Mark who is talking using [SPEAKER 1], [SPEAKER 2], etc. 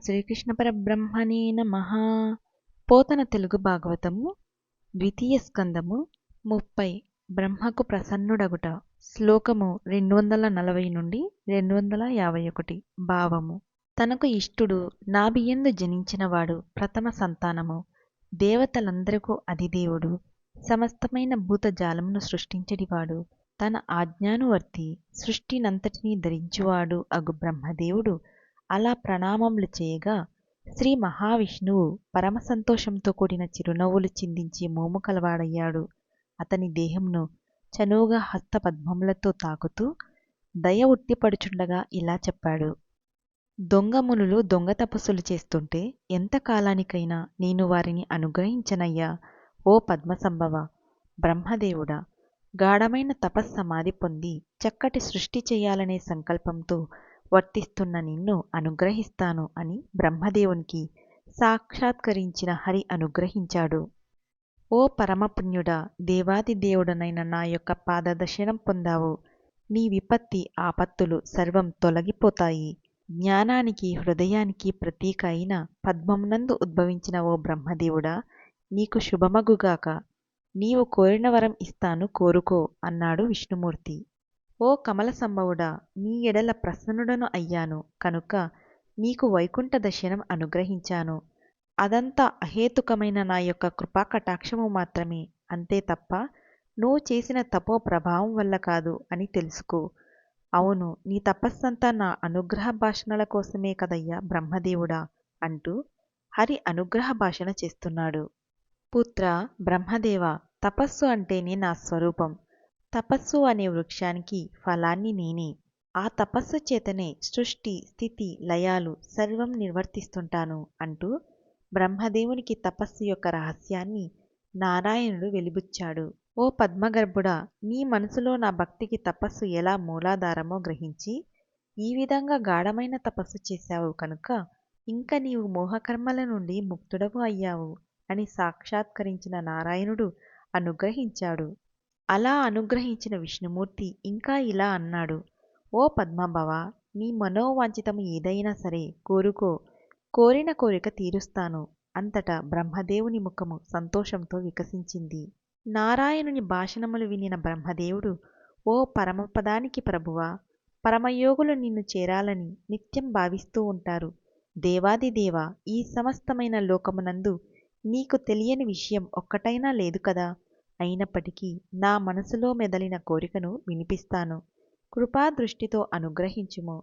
[SPEAKER 1] శ్రీకృష్ణ పరబ్రహ్మణే నమః. పోతన తెలుగు భాగవతము ద్వితీయ స్కందము 30 బ్రహ్మకు ప్రసన్నుడగుట. శ్లోకము 240 నుండి 251. భావము: తనకు ఇష్టుడు నాభియందు జనించినవాడు ప్రథమ సంతానము. దేవతలందరకు అధిదేవుడు. సమస్తమైన భూతజాలమును సృష్టించడివాడు. తన ఆజ్ఞానువర్తి సృష్టినంతటినీ ధరించువాడు అగు బ్రహ్మదేవుడు అలా ప్రణామములు చేయగా, శ్రీ మహావిష్ణువు పరమ సంతోషంతో కూడిన చిరునవ్వులు చిందించి మోము కలవాడయ్యాడు. అతని దేహంను చనువుగా హస్తపద్మములతో తాకుతూ దయ ఉట్టిపడుచుండగా ఇలా చెప్పాడు: దొంగమునులు దొంగ తపస్సులు చేస్తుంటే ఎంతకాలానికైనా నేను వారిని అనుగ్రహించనయ్యా. ఓ పద్మసంభవ బ్రహ్మదేవుడా, గాఢమైన తపస్సమాధి పొంది చక్కటి సృష్టి చేయాలనే సంకల్పంతో వర్తిస్తున్న నిన్ను అనుగ్రహిస్తాను అని బ్రహ్మదేవునికి సాక్షాత్కరించిన హరి అనుగ్రహించాడు. ఓ పరమపుణ్యుడా, దేవాదిదేవుడనైన నా యొక్క పాదదర్శనం పొందావు. నీ విపత్తి ఆపత్తులు సర్వం తొలగిపోతాయి. జ్ఞానానికి హృదయానికి ప్రతీక అయిన పద్మమునందు ఉద్భవించిన ఓ బ్రహ్మదేవుడా, నీకు శుభమగుగాక. నీవు కోరిన వరం ఇస్తాను, కోరుకో అన్నాడు విష్ణుమూర్తి. ఓ కమల సంభవుడా, నీ ఎడల ప్రసన్నుడను అయ్యాను కనుక నీకు వైకుంఠ దర్శనం అనుగ్రహించాను. అదంతా అహేతుకమైన నా యొక్క కృపా కటాక్షము మాత్రమే, అంతే తప్ప నువ్వు చేసిన తపో ప్రభావం వల్ల కాదు అని తెలుసుకో. అవును, నీ తపస్సంతా నా అనుగ్రహ భాషణల కోసమే కదయ్యా బ్రహ్మదేవుడా అంటూ హరి అనుగ్రహ భాషణ చేస్తున్నాడు. పుత్ర బ్రహ్మదేవ, తపస్సు అంటేనే నా స్వరూపం. తపస్సు అనే వృక్షానికి ఫలాన్ని నేనే. ఆ తపస్సు చేతనే సృష్టి స్థితి లయాలు సర్వం నిర్వర్తిస్తుంటాను అంటూ బ్రహ్మదేవునికి తపస్సు యొక్క రహస్యాన్ని నారాయణుడు వెలిబుచ్చాడు. ఓ పద్మగర్భుడా, నీ మనసులో నా భక్తికి తపస్సు ఎలా మూలాధారమో గ్రహించి ఈ విధంగా గాఢమైన తపస్సు చేశావు కనుక ఇంక నీవు మోహకర్మల నుండి ముక్తుడవు అయ్యావు అని సాక్షాత్కరించిన నారాయణుడు అనుగ్రహించాడు. అలా అనుగ్రహించిన విష్ణుమూర్తి ఇంకా ఇలా అన్నాడు: ఓ పద్మభవ, నీ మనోవాంఛితము ఏదైనా సరే కోరుకో, కోరిన కోరిక తీరుస్తాను. అంతటా బ్రహ్మదేవుని ముఖము సంతోషంతో వికసించింది. నారాయణుని భాషణములు వినిన బ్రహ్మదేవుడు: ఓ పరమపదానికి ప్రభువా, పరమయోగులు నిన్ను చేరాలని నిత్యం భావిస్తూ ఉంటారు. దేవాదిదేవ, ఈ సమస్తమైన లోకమునందు నీకు తెలియని విషయం ఒక్కటైనా లేదు కదా. అయినప్పటికీ నా మనసులో మెదలిన కోరికను వినిపిస్తాను. కృపాదృష్టితో అనుగ్రహించుము.